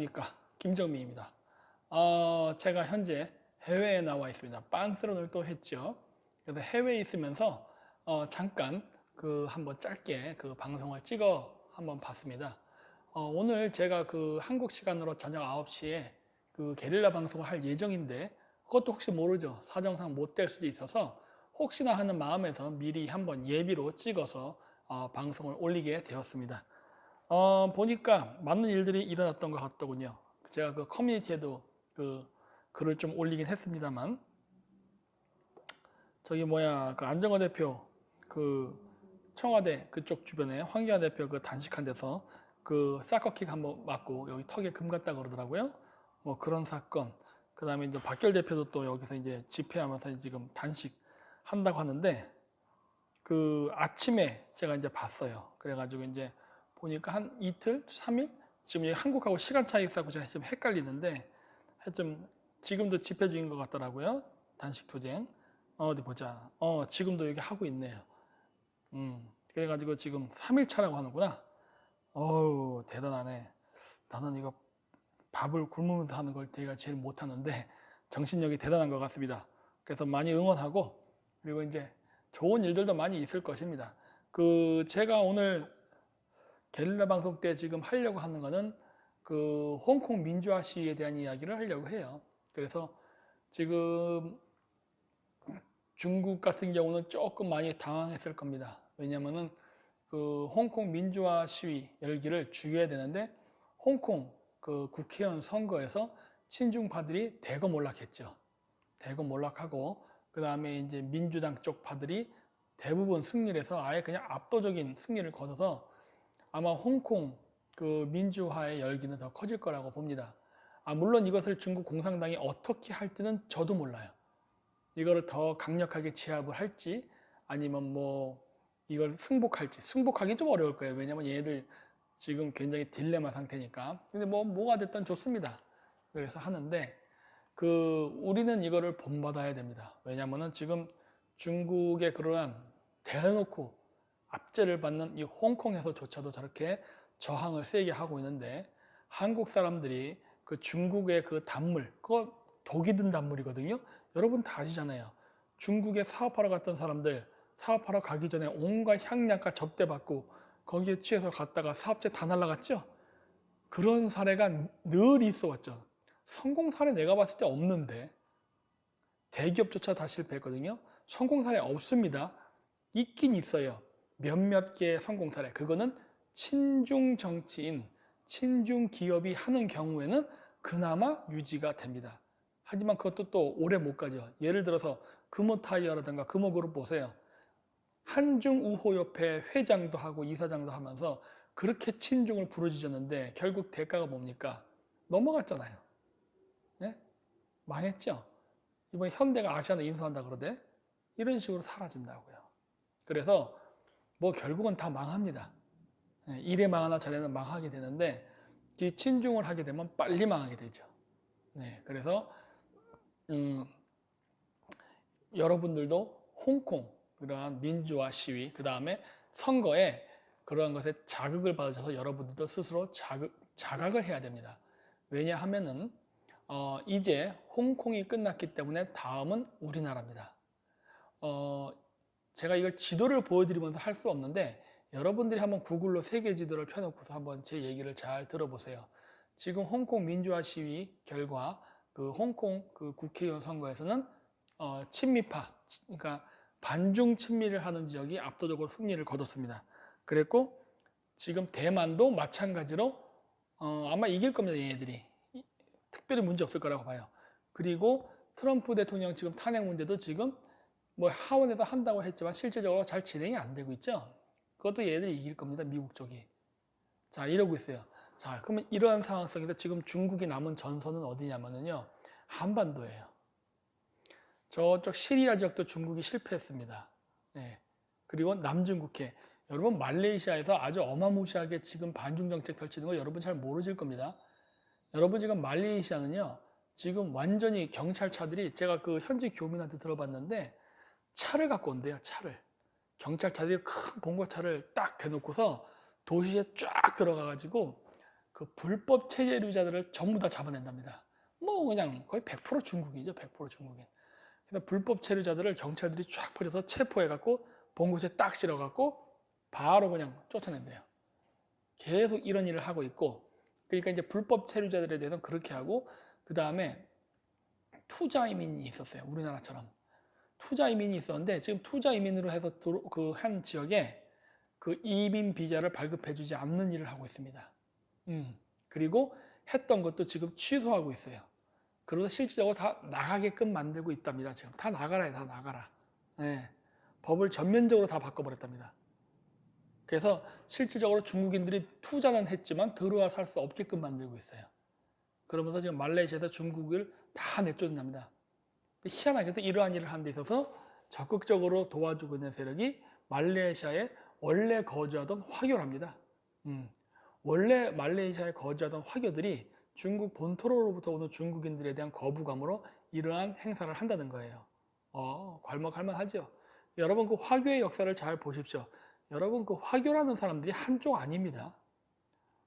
안녕하십니까, 김정민입니다. 제가 현재 해외에 나와 있습니다. 빤스런을 또 했죠. 그래서 해외에 있으면서 잠깐 한번 짧게 방송을 찍어 한번 봤습니다. 오늘 제가 한국 시간으로 저녁 9시에 게릴라 방송을 할 예정인데, 그것도 혹시 모르죠. 사정상 못 될 수도 있어서 혹시나 하는 마음에서 미리 한번 예비로 찍어서 방송을 올리게 되었습니다. 보니까 많은 일들이 일어났던 것 같더군요. 제가 커뮤니티에도 글을 좀 올리긴 했습니다만, 안정화 대표 청와대 그쪽 주변에 황교안 대표 단식한 데서 사커킥 한번 맞고 여기 턱에 금 갔다 그러더라고요. 뭐 그런 사건. 그 다음에 이제 박결 대표도 또 여기서 이제 집회하면서 지금 단식 한다고 하는데, 아침에 제가 이제 봤어요. 그래가지고 이제 보니까 한 이틀, 3일? 지금 한국하고 시간 차이 있어서 제가 좀 헷갈리는데, 하여튼 지금도 집회 중인 것 같더라고요. 단식 투쟁. 어디 보자. 지금도 여기 하고 있네요. 그래가지고 지금 3일 차라고 하는구나. 어우, 대단하네. 나는 이거 밥을 굶으면서 하는 걸 제가 제일 못하는데 정신력이 대단한 것 같습니다. 그래서 많이 응원하고, 그리고 이제 좋은 일들도 많이 있을 것입니다. 제가 오늘 게릴라 방송 때 지금 하려고 하는 거는 홍콩 민주화 시위에 대한 이야기를 하려고 해요. 그래서 지금 중국 같은 경우는 조금 많이 당황했을 겁니다. 왜냐면은 홍콩 민주화 시위 열기를 죽여야 되는데, 홍콩 국회의원 선거에서 친중파들이 대거 몰락했죠. 대거 몰락하고, 그 다음에 이제 민주당 쪽 파들이 대부분 승리를 해서 아예 그냥 압도적인 승리를 거둬서 아마 홍콩 민주화의 열기는 더 커질 거라고 봅니다. 물론 이것을 중국 공산당이 어떻게 할지는 저도 몰라요. 이거를 더 강력하게 제압을 할지, 아니면 뭐 이걸 승복하기 좀 어려울 거예요. 왜냐면 얘네들 지금 굉장히 딜레마 상태니까. 근데 뭐가 됐든 좋습니다. 그래서 하는데, 우리는 이거를 본받아야 됩니다. 왜냐면은 지금 중국의 그러한 대놓고 압제를 받는 이 홍콩에서조차도 저렇게 저항을 세게 하고 있는데, 한국 사람들이 중국의 단물, 그거 독이 든 단물이거든요. 여러분 다 아시잖아요. 중국에 사업하러 갔던 사람들, 사업하러 가기 전에 온갖 향약과 접대받고 거기에 취해서 갔다가 사업체 다 날라갔죠. 그런 사례가 늘 있어 왔죠. 성공 사례 내가 봤을 때 없는데, 대기업조차 다 실패했거든요. 성공 사례 없습니다. 있긴 있어요. 몇몇 개의 성공 사례. 그거는 친중 정치인, 친중 기업이 하는 경우에는 그나마 유지가 됩니다. 하지만 그것도 또 오래 못 가죠. 예를 들어서 금호타이어라든가 금호그룹 보세요. 한중우호협회 회장도 하고 이사장도 하면서 그렇게 친중을 부르짖었는데 결국 대가가 뭡니까? 넘어갔잖아요. 네? 망했죠. 이번에 현대가 아시아나 인수한다 그러대. 이런 식으로 사라진다고요. 그래서 뭐 결국은 다 망합니다. 이래 망하나 저래는 망하게 되는데, 친중을 하게 되면 빨리 망하게 되죠. 네, 그래서 여러분들도 홍콩 그러한 민주화 시위, 그 다음에 선거에 그러한 것에 자극을 받으셔서 여러분들도 스스로 자각을 해야 됩니다. 왜냐하면은 이제 홍콩이 끝났기 때문에 다음은 우리나라입니다. 제가 이걸 지도를 보여드리면서 할 수 없는데, 여러분들이 한번 구글로 세계 지도를 펴놓고서 한번 제 얘기를 잘 들어보세요. 지금 홍콩 민주화 시위 결과 홍콩 국회의원 선거에서는 친미파, 그러니까 반중 친미를 하는 지역이 압도적으로 승리를 거뒀습니다. 그랬고 지금 대만도 마찬가지로 아마 이길 겁니다. 얘네들이 특별히 문제 없을 거라고 봐요. 그리고 트럼프 대통령 지금 탄핵 문제도 지금 뭐 하원에서 한다고 했지만 실제적으로 잘 진행이 안 되고 있죠. 그것도 얘네들이 이길 겁니다. 미국 쪽이. 자, 이러고 있어요. 자, 그러면 이러한 상황 속에서 지금 중국이 남은 전선은 어디냐면요, 한반도예요. 저쪽 시리아 지역도 중국이 실패했습니다. 네. 그리고 남중국해. 여러분 말레이시아에서 아주 어마무시하게 지금 반중 정책 펼치는 거 여러분 잘 모르실 겁니다. 여러분 지금 말레이시아는요, 지금 완전히 경찰차들이, 제가 현지 교민한테 들어봤는데 차를 갖고 온대요. 차를. 경찰차들이 큰 봉고차를 딱 대놓고서 도시에 쫙 들어가가지고 그 불법 체류자들을 전부 다 잡아낸답니다. 뭐 그냥 거의 100% 중국이죠. 100% 중국인. 그래서 불법 체류자들을 경찰들이 쫙 퍼져서 체포해갖고 봉고치에 딱 실어갖고 바로 그냥 쫓아낸대요. 계속 이런 일을 하고 있고, 그러니까 이제 불법 체류자들에 대해서는 그렇게 하고, 그 다음에 투자 이민이 있었어요. 우리나라처럼 투자 이민이 있었는데, 지금 투자 이민으로 해서 그 한 지역에 그 이민 비자를 발급해주지 않는 일을 하고 있습니다. 그리고 했던 것도 지금 취소하고 있어요. 그러다 실질적으로 다 나가게끔 만들고 있답니다. 지금 다 나가라, 다 나가라. 네. 법을 전면적으로 다 바꿔버렸답니다. 그래서 실질적으로 중국인들이 투자는 했지만 들어와 살 수 없게끔 만들고 있어요. 그러면서 지금 말레이시아에서 중국을 다 내쫓는답니다. 희한하게도 이러한 일을 하는 데 있어서 적극적으로 도와주고 있는 세력이 말레이시아에 원래 거주하던 화교랍니다. 원래 말레이시아에 거주하던 화교들이 중국 본토로부터 오는 중국인들에 대한 거부감으로 이러한 행사를 한다는 거예요. 괄목할 만하죠. 여러분 그 화교의 역사를 잘 보십시오. 여러분 그 화교라는 사람들이 한족 아닙니다.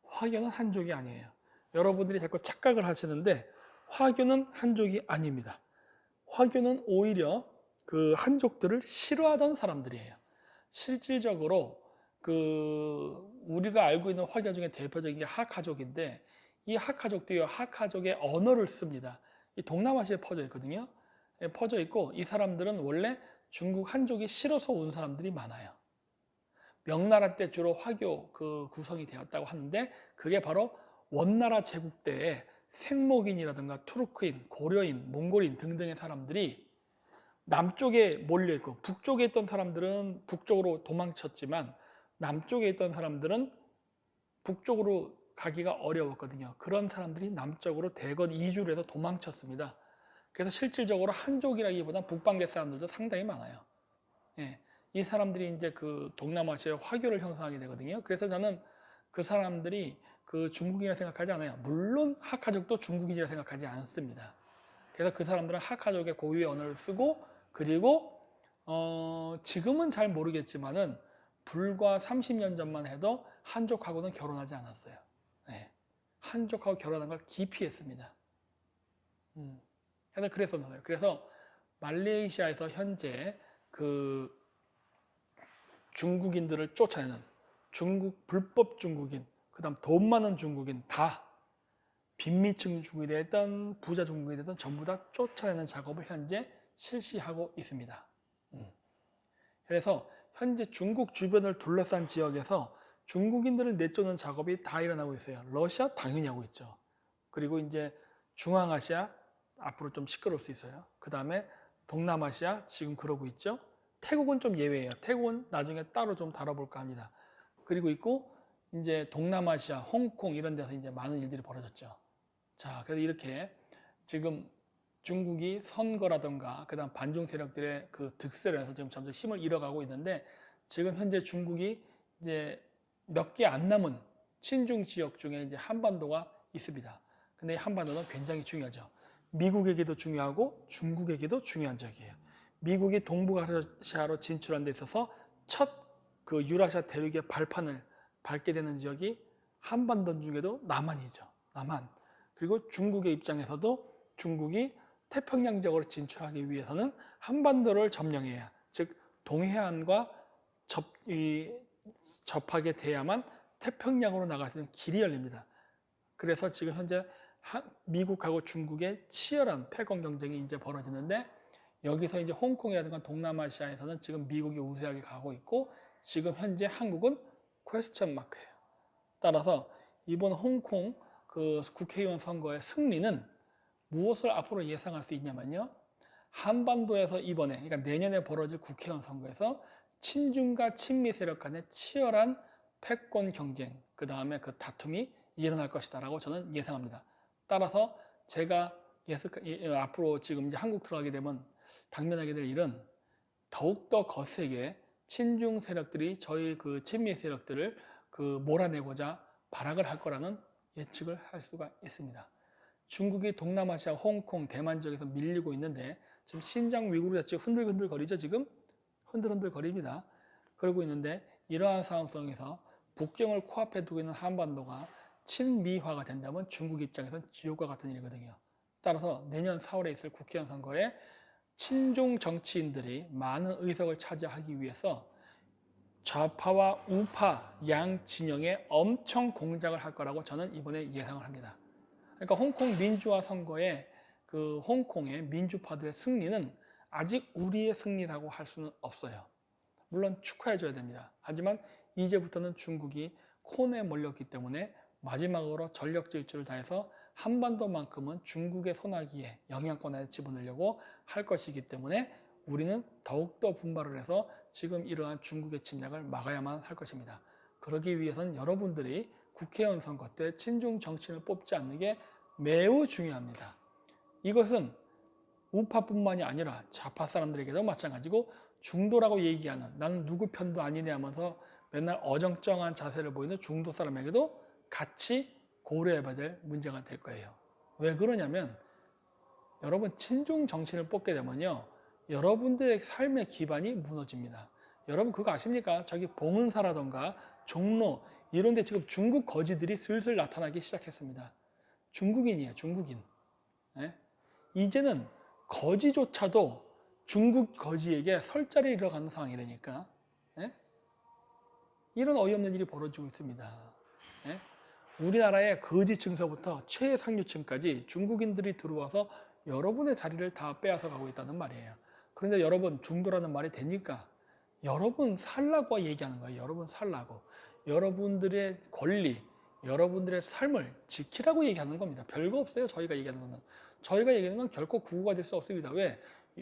화교는 한족이 아니에요. 여러분들이 자꾸 착각을 하시는데 화교는 한족이 아닙니다. 화교는 오히려 그 한족들을 싫어하던 사람들이에요. 실질적으로 그 우리가 알고 있는 화교 중에 대표적인 게 하카족인데, 이 하카족도요, 하카족의 언어를 씁니다. 이 동남아시아에 퍼져 있거든요. 퍼져 있고, 이 사람들은 원래 중국 한족이 싫어서 온 사람들이 많아요. 명나라 때 주로 화교 그 구성이 되었다고 하는데, 그게 바로 원나라 제국 때에 생목인이라든가 투르크인, 고려인, 몽골인 등등의 사람들이 남쪽에 몰려있고, 북쪽에 있던 사람들은 북쪽으로 도망쳤지만 남쪽에 있던 사람들은 북쪽으로 가기가 어려웠거든요. 그런 사람들이 남쪽으로 대거 이주를 해서 도망쳤습니다. 그래서 실질적으로 한족이라기보다 북방계 사람들도 상당히 많아요. 예, 이 사람들이 이제 그 동남아시아의 화교를 형성하게 되거든요. 그래서 저는 그 사람들이 그 중국인이라 생각하지 않아요. 물론 하카족도 중국인이라 생각하지 않습니다. 그래서 그 사람들은 하카족의 고유의 언어를 쓰고, 그리고 지금은 잘 모르겠지만은 불과 30년 전만 해도 한족하고는 결혼하지 않았어요. 네. 한족하고 결혼한 걸 기피했습니다. 그래서 말레이시아에서 현재 그 중국인들을 쫓아내는 중국 불법 중국인, 그다음 돈 많은 중국인, 다 빈민층 중국이 됐든 부자 중국이 됐든 전부 다 쫓아내는 작업을 현재 실시하고 있습니다. 그래서 현재 중국 주변을 둘러싼 지역에서 중국인들을 내쫓는 작업이 다 일어나고 있어요. 러시아 당연히 하고 있죠. 그리고 이제 중앙아시아 앞으로 좀 시끄러울 수 있어요. 그 다음에 동남아시아 지금 그러고 있죠. 태국은 좀 예외예요. 태국은 나중에 따로 좀 다뤄볼까 합니다. 그리고 있고 이제 동남아시아, 홍콩 이런 데서 이제 많은 일들이 벌어졌죠. 자, 그래서 이렇게 지금 중국이 선거라든가 그다음 반중 세력들의 그 득세를 해서 지금 점점 힘을 잃어가고 있는데, 지금 현재 중국이 이제 몇 개 안 남은 친중 지역 중에 이제 한반도가 있습니다. 근데 이 한반도는 굉장히 중요하죠. 미국에게도 중요하고 중국에게도 중요한 지역이에요. 미국이 동북아시아로 진출한 데 있어서 첫 그 유라시아 대륙의 발판을 밟게 되는 지역이 한반도 중에도 남한이죠. 남한. 그리고 중국의 입장에서도 중국이 태평양 지역으로 진출하기 위해서는 한반도를 점령해야, 즉 동해안과 접하게 돼야만 태평양으로 나갈 수 있는 길이 열립니다. 그래서 지금 현재 미국하고 중국의 치열한 패권 경쟁이 이제 벌어지는데, 여기서 이제 홍콩이라든가 동남아시아에서는 지금 미국이 우세하게 가고 있고, 지금 현재 한국은 퀘스천 마크예요. 따라서 이번 홍콩 그 국회의원 선거의 승리는 무엇을 앞으로 예상할 수 있냐면요, 한반도에서 이번에, 그러니까 내년에 벌어질 국회의원 선거에서 친중과 친미 세력 간의 치열한 패권 경쟁, 그 다음에 그 다툼이 일어날 것이다라고 저는 예상합니다. 따라서 제가 앞으로 지금 이제 한국 들어가게 되면 당면하게 될 일은 더욱더 거세게 친중 세력들이 저희 그 친미 세력들을 그 몰아내고자 발악을 할 거라는 예측을 할 수가 있습니다. 중국이 동남아시아, 홍콩, 대만 지역에서 밀리고 있는데, 지금 신장 위구르 자체 흔들흔들 거리죠. 지금 흔들흔들 거립니다. 그러고 있는데, 이러한 상황 속에서 북경을 코앞에 두고 있는 한반도가 친미화가 된다면 중국 입장에서는 지옥과 같은 일이거든요. 따라서 내년 4월에 있을 국회의원 선거에 친중 정치인들이 많은 의석을 차지하기 위해서 좌파와 우파 양 진영에 엄청 공작을 할 거라고 저는 이번에 예상을 합니다. 그러니까 홍콩 민주화 선거에 그 홍콩의 민주파들의 승리는 아직 우리의 승리라고 할 수는 없어요. 물론 축하해줘야 됩니다. 하지만 이제부터는 중국이 콘에 몰렸기 때문에 마지막으로 전력 질주를 다해서 한반도만큼은 중국의 손아귀에 영향권에 집어넣으려고 할 것이기 때문에 우리는 더욱더 분발을 해서 지금 이러한 중국의 침략을 막아야만 할 것입니다. 그러기 위해서는 여러분들이 국회의원 선거 때 친중 정치인을 뽑지 않는 게 매우 중요합니다. 이것은 우파뿐만이 아니라 좌파 사람들에게도 마찬가지고 중도라고 얘기하는 나는 누구 편도 아니네 하면서 맨날 어정쩡한 자세를 보이는 중도 사람에게도 같이 고려해봐야 될 문제가 될 거예요. 왜 그러냐면 여러분 친중 정치인을 뽑게 되면요 여러분들의 삶의 기반이 무너집니다. 여러분 그거 아십니까? 저기 봉은사라던가 종로 이런 데 지금 중국 거지들이 슬슬 나타나기 시작했습니다. 중국인이에요. 중국인. 네? 이제는 거지조차도 중국 거지에게 설 자리를 잃어가는 상황이라니까. 네? 이런 어이없는 일이 벌어지고 있습니다. 네? 우리나라의 거지층서부터 최상류층까지 중국인들이 들어와서 여러분의 자리를 다 빼앗아 가고 있다는 말이에요. 그런데 여러분 중도라는 말이 됩니까? 여러분 살라고 얘기하는 거예요. 여러분 살라고. 여러분들의 권리, 여러분들의 삶을 지키라고 얘기하는 겁니다. 별거 없어요. 저희가 얘기하는 거는. 저희가 얘기하는 건 결코 구구가 될 수 없습니다. 왜?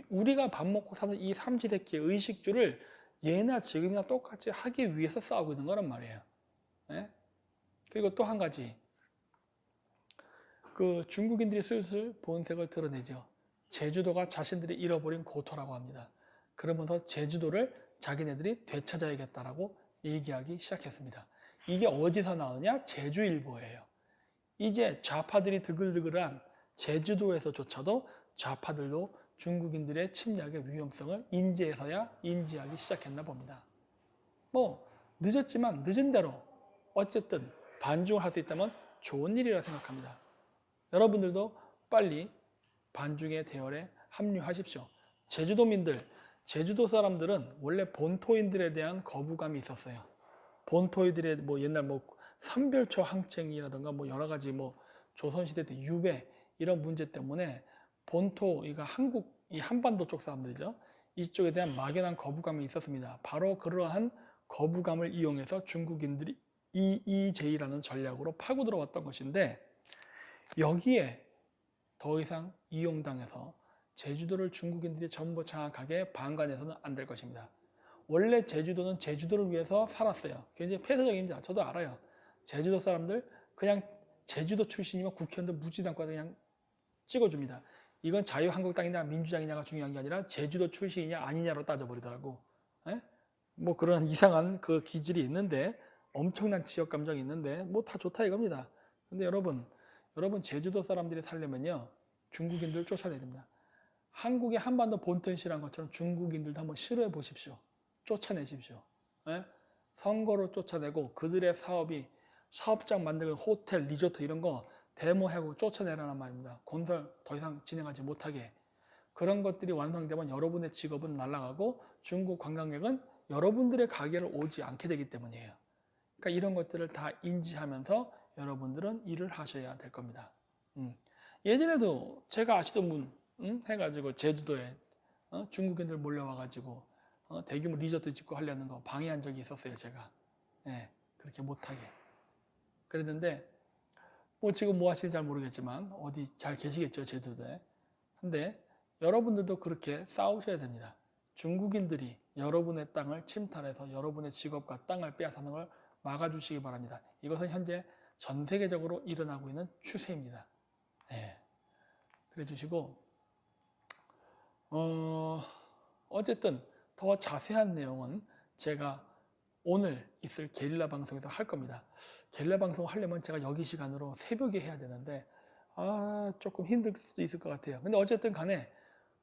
우리가 밥 먹고 사는 이 삼시세끼의 의식주를 예나 지금이나 똑같이 하기 위해서 싸우고 있는 거란 말이에요. 네? 그리고 또 한 가지. 그 중국인들이 슬슬 본색을 드러내죠. 제주도가 자신들이 잃어버린 고토라고 합니다. 그러면서 제주도를 자기네들이 되찾아야겠다라고 얘기하기 시작했습니다. 이게 어디서 나오냐? 제주일보예요. 이제 좌파들이 드글드글한 제주도에서조차도 좌파들도 중국인들의 침략의 위험성을 인지해서야 인지하기 시작했나 봅니다. 뭐 늦었지만 늦은 대로 어쨌든 반중을 할 수 있다면 좋은 일이라 생각합니다. 여러분들도 빨리 반중의 대열에 합류하십시오. 제주도민들, 제주도 사람들은 원래 본토인들에 대한 거부감이 있었어요. 본토인들의 뭐 옛날 뭐 삼별초 항쟁이라든가 뭐 여러 가지 뭐 조선시대 때 유배 이런 문제 때문에 본토, 이거 한국, 이 한반도 쪽 사람들이죠. 이쪽에 대한 막연한 거부감이 있었습니다. 바로 그러한 거부감을 이용해서 중국인들이 EEJ라는 전략으로 파고 들어왔던 것인데 여기에 더 이상 이용당해서 제주도를 중국인들이 전부 장악하게 방관해서는 안 될 것입니다. 원래 제주도는 제주도를 위해서 살았어요. 굉장히 폐쇄적입니다. 저도 알아요. 제주도 사람들 그냥 제주도 출신이면 국회의원들 묻지도 않고 그냥 찍어줍니다. 이건 자유한국당이냐 민주당이냐가 중요한 게 아니라 제주도 출신이냐 아니냐로 따져버리더라고. 에? 뭐 그런 이상한 그 기질이 있는데 엄청난 지역 감정이 있는데 뭐 다 좋다 이겁니다. 근데 여러분 제주도 사람들이 살려면요 중국인들 쫓아내야 됩니다. 한국의 한반도 본토에 실한 것처럼 중국인들도 한번 실험해 보십시오. 쫓아내십시오. 에? 선거로 쫓아내고 그들의 사업이 사업장 만들고 호텔, 리조트 이런 거 데모하고 쫓아내라는 말입니다. 건설 더 이상 진행하지 못하게. 그런 것들이 완성되면 여러분의 직업은 날아가고 중국 관광객은 여러분들의 가게를 오지 않게 되기 때문이에요. 그러니까 이런 것들을 다 인지하면서 여러분들은 일을 하셔야 될 겁니다. 예전에도 제가 아시던 분 해가지고 제주도에 중국인들 몰려와가지고 대규모 리조트 짓고 하려는 거 방해한 적이 있었어요. 제가 그렇게 못하게 그랬는데 뭐 지금 뭐 하시는지 잘 모르겠지만 어디 잘 계시겠죠 제주도에. 근데 여러분들도 그렇게 싸우셔야 됩니다. 중국인들이 여러분의 땅을 침탈해서 여러분의 직업과 땅을 빼앗아는 걸 막아주시기 바랍니다. 이것은 현재 전 세계적으로 일어나고 있는 추세입니다. 그래 주시고 어쨌든 더 자세한 내용은 제가 오늘 있을 게릴라 방송에서 할 겁니다. 게릴라 방송 하려면 제가 여기 시간으로 새벽에 해야 되는데 조금 힘들 수도 있을 것 같아요. 근데 어쨌든 간에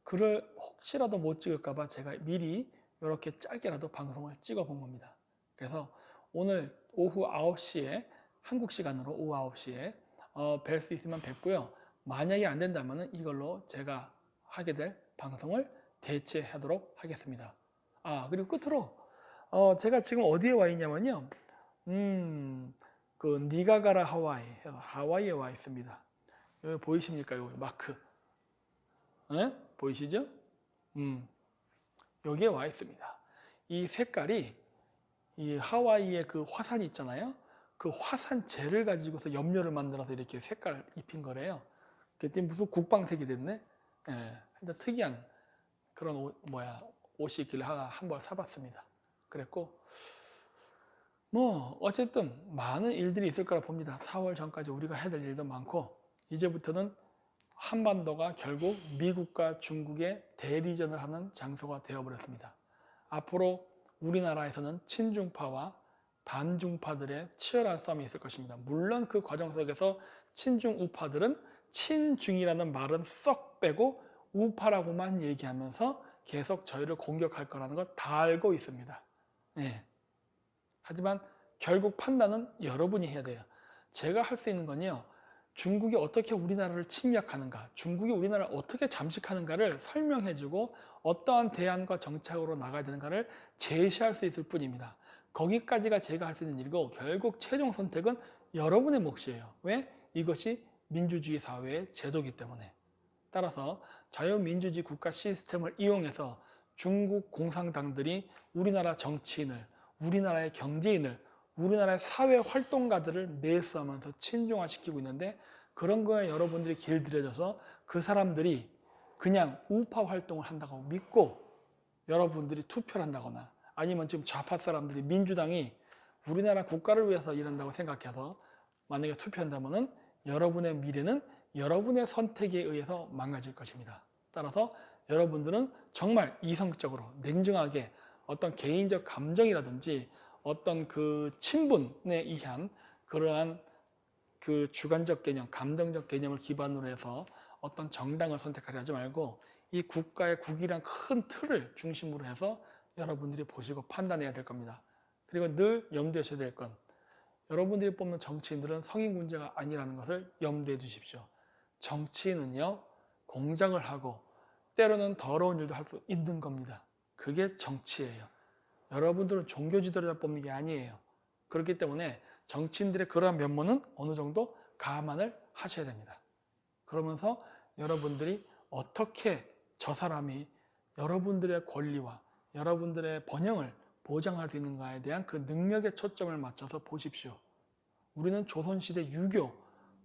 글을 혹시라도 못 찍을까 봐 제가 미리 이렇게 짧게라도 방송을 찍어 본 겁니다. 그래서 오늘 오후 9시에 한국 시간으로 오후 9시에 뵐 수 있으면 뵙고요. 만약에 안 된다면 이걸로 제가 하게 될 방송을 대체하도록 하겠습니다. 그리고 끝으로 제가 지금 어디에 와 있냐면요. 그 니가가라 하와이에 와 있습니다. 여기 보이십니까? 여기 마크. 네? 보이시죠? 여기에 와 있습니다. 이 색깔이 이 하와이의 그 화산이 있잖아요. 그 화산 젤을 가지고서 염료를 만들어서 이렇게 색깔 입힌 거래요. 그때 무슨 국방색이 됐네. 예, 특이한 그런 옷이 있길래 한벌 사봤습니다. 그랬고 어쨌든 많은 일들이 있을 거라 봅니다. 4월 전까지 우리가 해야 될 일도 많고 이제부터는 한반도가 결국 미국과 중국의 대리전을 하는 장소가 되어버렸습니다. 앞으로 우리나라에서는 친중파와 반중파들의 치열한 싸움이 있을 것입니다. 물론 그 과정 속에서 친중 우파들은 친중이라는 말은 썩 빼고 우파라고만 얘기하면서 계속 저희를 공격할 거라는 거 다 알고 있습니다. 네. 하지만 결국 판단은 여러분이 해야 돼요. 제가 할 수 있는 건요. 중국이 어떻게 우리나라를 침략하는가, 중국이 우리나라를 어떻게 잠식하는가를 설명해주고 어떠한 대안과 정책으로 나가야 되는가를 제시할 수 있을 뿐입니다. 거기까지가 제가 할 수 있는 일이고 결국 최종 선택은 여러분의 몫이에요. 왜? 이것이 민주주의 사회의 제도이기 때문에. 따라서 자유민주주의 국가 시스템을 이용해서 중국 공산당들이 우리나라 정치인을, 우리나라의 경제인을, 우리나라의 사회활동가들을 매수하면서 친중화시키고 있는데 그런 거에 여러분들이 길들여져서 그 사람들이 그냥 우파 활동을 한다고 믿고 여러분들이 투표를 한다거나 아니면 지금 좌파 사람들이 민주당이 우리나라 국가를 위해서 일한다고 생각해서 만약에 투표한다면 여러분의 미래는 여러분의 선택에 의해서 망가질 것입니다. 따라서 여러분들은 정말 이성적으로 냉정하게 어떤 개인적 감정이라든지 어떤 그 친분에 의한 그러한 그 주관적 개념, 감정적 개념을 기반으로 해서 어떤 정당을 선택하려 하지 말고 이 국가의 국이란 큰 틀을 중심으로 해서 여러분들이 보시고 판단해야 될 겁니다. 그리고 늘 염두하셔야 될 건 여러분들이 뽑는 정치인들은 성인 문제가 아니라는 것을 염두해 주십시오. 정치인은요, 공작을 하고 때로는 더러운 일도 할 수 있는 겁니다. 그게 정치예요. 여러분들은 종교 지도자 뽑는 게 아니에요. 그렇기 때문에 정치인들의 그러한 면모는 어느 정도 감안을 하셔야 됩니다. 그러면서 여러분들이 어떻게 저 사람이 여러분들의 권리와 여러분들의 번영을 보장할 수 있는가에 대한 그 능력에 초점을 맞춰서 보십시오. 우리는 조선시대 유교,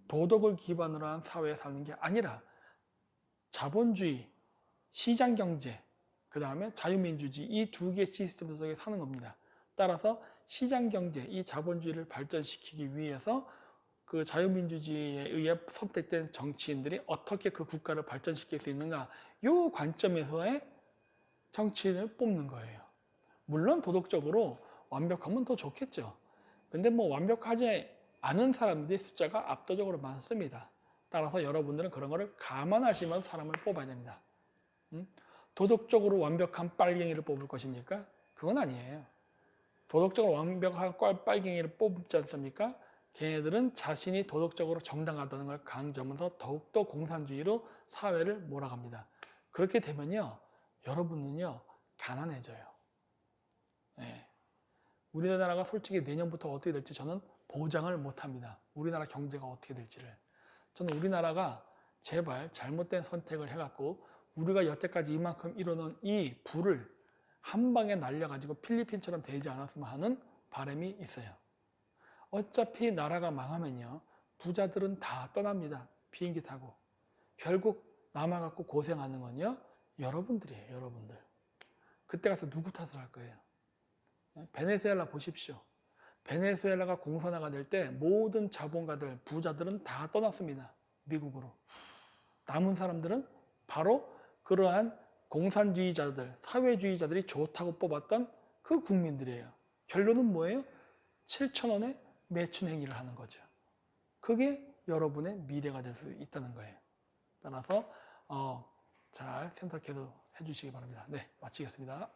도덕을 기반으로 한 사회에 사는 게 아니라 자본주의, 시장경제, 그 다음에 자유민주주의 이 두 개의 시스템 속에 사는 겁니다. 따라서 시장경제, 이 자본주의를 발전시키기 위해서 그 자유민주주의에 의해 선택된 정치인들이 어떻게 그 국가를 발전시킬 수 있는가 이 관점에서의 정치인을 뽑는 거예요. 물론 도덕적으로 완벽하면 더 좋겠죠. 근데 완벽하지 않은 사람들의 숫자가 압도적으로 많습니다. 따라서 여러분들은 그런 거를 감안하시면서 사람을 뽑아야 됩니다. 도덕적으로 완벽한 빨갱이를 뽑을 것입니까? 그건 아니에요. 도덕적으로 완벽한 빨갱이를 뽑지 않습니까? 걔네들은 자신이 도덕적으로 정당하다는 걸 강조하면서 더욱더 공산주의로 사회를 몰아갑니다. 그렇게 되면요, 여러분은요, 가난해져요. 네. 우리나라가 솔직히 내년부터 어떻게 될지 저는 보장을 못합니다. 우리나라 경제가 어떻게 될지를. 저는 우리나라가 제발 잘못된 선택을 해갖고 우리가 여태까지 이만큼 이뤄놓은 이 부를 한 방에 날려가지고 필리핀처럼 되지 않았으면 하는 바람이 있어요. 어차피 나라가 망하면요, 부자들은 다 떠납니다. 비행기 타고. 결국 남아갖고 고생하는 건요, 여러분들이에요. 여러분들. 그때 가서 누구 탓을 할 거예요? 베네수엘라 보십시오. 베네수엘라가 공산화가 될 때 모든 자본가들, 부자들은 다 떠났습니다. 미국으로. 남은 사람들은 바로 그러한 공산주의자들, 사회주의자들이 좋다고 뽑았던 그 국민들이에요. 결론은 뭐예요? 7,000원에 매춘 행위를 하는 거죠. 그게 여러분의 미래가 될 수 있다는 거예요. 따라서 잘 생각해 주시기 바랍니다. 네, 마치겠습니다.